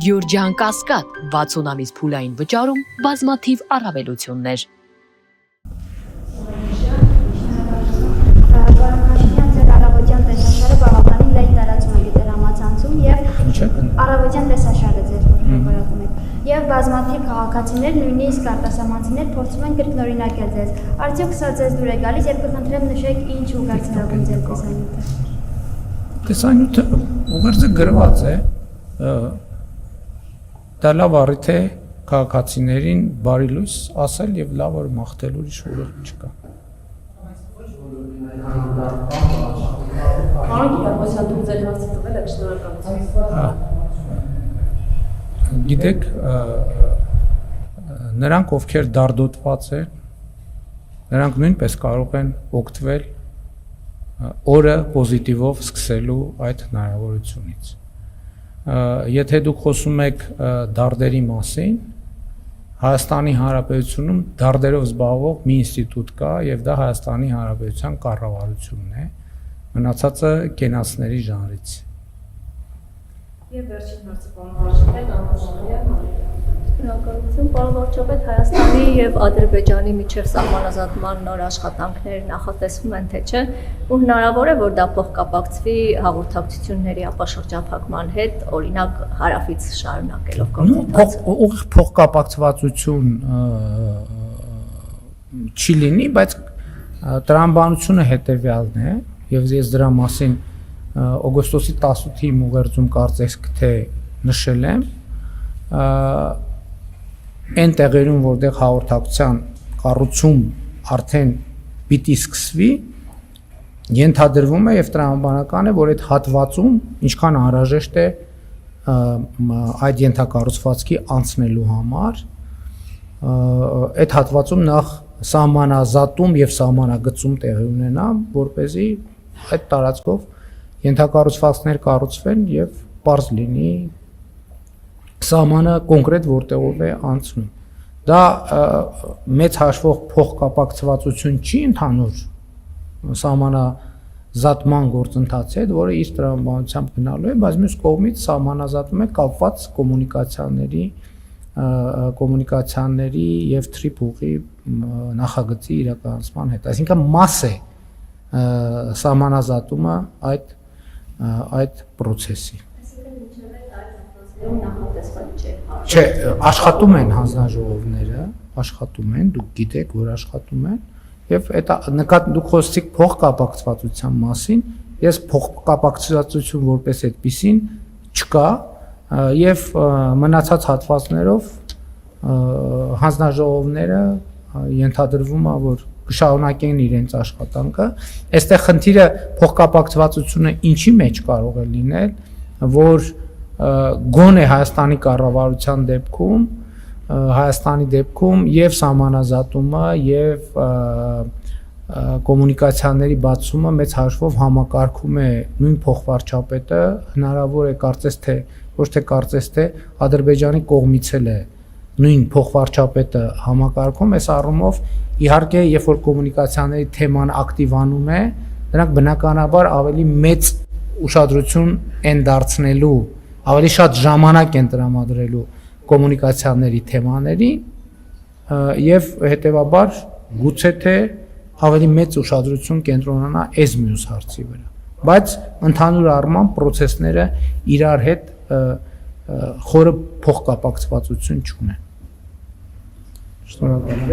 Գյուրջան Կասկադ 60 ամիս փուլային վճարում բազմաթիվ առավելություններ։ Առավոտյան տեսաշարը ձեր հրապարակում եք եւ բազմաթիվ քաղաքացիներ, նույնիսկ արտասահմանցիներ փորձում են կրկնօրինակել ձեզ։ Արդյոք սա ձեզ դուր է գալիս եւ կխնդրեմ նշեք ինչ ուղղարձակում ձեր տեսանյութը։ Տեսանյութը ուղերձը գրված է, դա լավ առիթ է քաղաքացիներին բարի լույս ասել եւ լավ օր մաղթելու ուրիշ ուղեղ չկա։ Գիտեք, նրանք ովքեր դարդոտված են, նրանք նույնպես կարող են օգտվել օրը պոզիտիվով սկսելու այդ հնարավորությունից։ Եթե դուք խոսում եք դարդերի մասին, Հայաստանի Հանրապետությունում դարդերով զբաղվող մի ինստիտուտ կա եւ դա Հայաստանի Հանրապետության կառավարությունն է, մնացածը կենացների ժանրից։ Եվ վերջին հարցը պարոն Վարչապետ, Շնորհակալություն, պարոն Վարչապետ, Հայաստանի եւ Ադրբեջանի միջև սահմանազատման նոր աշխատանքներ նախատեսվում են, թե չէ, ու հնարավոր է, որ դա փոխկապակցվի հաղորդակցությունների ապաշրջափակման հետ, օրինակ հարավից շարունակելով գործընթացը։ Ուղիղ փոխկապակցվածություն չի լինի, բայց տրամաբանությունը հետեւյալն է, եւ ես դրա մասին օգոստոսի 18-ի ուղերձում կարծես թե նշել եմ, այն տեղերում, որտեղ հաղորդակցության կառուցում արդեն պիտի սկսվի, ենթադրվում է եւ տրամաբանական է, որ այդ հատվածում ինչքան անհրաժեշտ է այդ ենթակառուցվածքի անցնելու համար, այդ հատվածում նախ սահմանազատում եւ սահմանագծում տեղի ունենա, որպեսզի այդ տարածքով ենթակառուցվածքներ կառուցվեն եւ պարզ լինի սահմանը կոնկրետ որտեղով է անցնում։ Դա մեծ հաշվող փոխկապակցվածություն չի ընդհանուր սահմանազատման գործընթացի հետ, որը իր տրամաբանությամբ գնալու է, բայց մյուս կողմից սահմանազատում է կապված կոմունիկացիաների եւ թրիփուղի նախագծի իրականացման հետ։ Այսինքն մաս է սահմանազատումը այդ process-ի։ Չէ, աշխատում են հանձնաժողովները, աշխատում են, դուք գիտեք, որ աշխատում են, եւ այդ դուք խոսեցիք փոխկապակցվածության մասին, ես փոխկապակցվածություն որպես այդպեսին չկա, եւ մնացած հատվածներով հանձնաժողովները ենթադրվում է, որ կշարունակեն իրենց աշխատանքը։ Այստեղ խնդիրը փոխկապակցվածությունը ինչի մեջ կարող է լինել, որ գոնե Հայաստանի կառավարության դեպքում, Հայաստանի դեպքում եւ սահմանազատումը եւ կոմունիկացիաների բացումը մեծ հաշվով համակարգում է նույն փոխվարչապետը, հնարավոր է կարծես թե, ոչ թե կարծես թե Ադրբեջանի կողմից էլ է նույն փոխվարչապետը համակարգում, այս առումով իհարկե երբ որ կոմունիկացիաների թեման ակտիվանում է, նրանք բնականաբար ավելի մեծ ուշադրություն են դարձնելու, ավելի շատ ժամանակ են տրամադրելու կոմունիկացիաների թեմաներին եւ հետեւաբար գուցե թե ավելի մեծ ուշադրություն կենտրոնանա այս մյուս հարցի վրա, բայց ընդհանուր առմամբ process-ները իրար հետ խորը փոխկապակցվածություն չունեն։ Շնորհակալ եմ։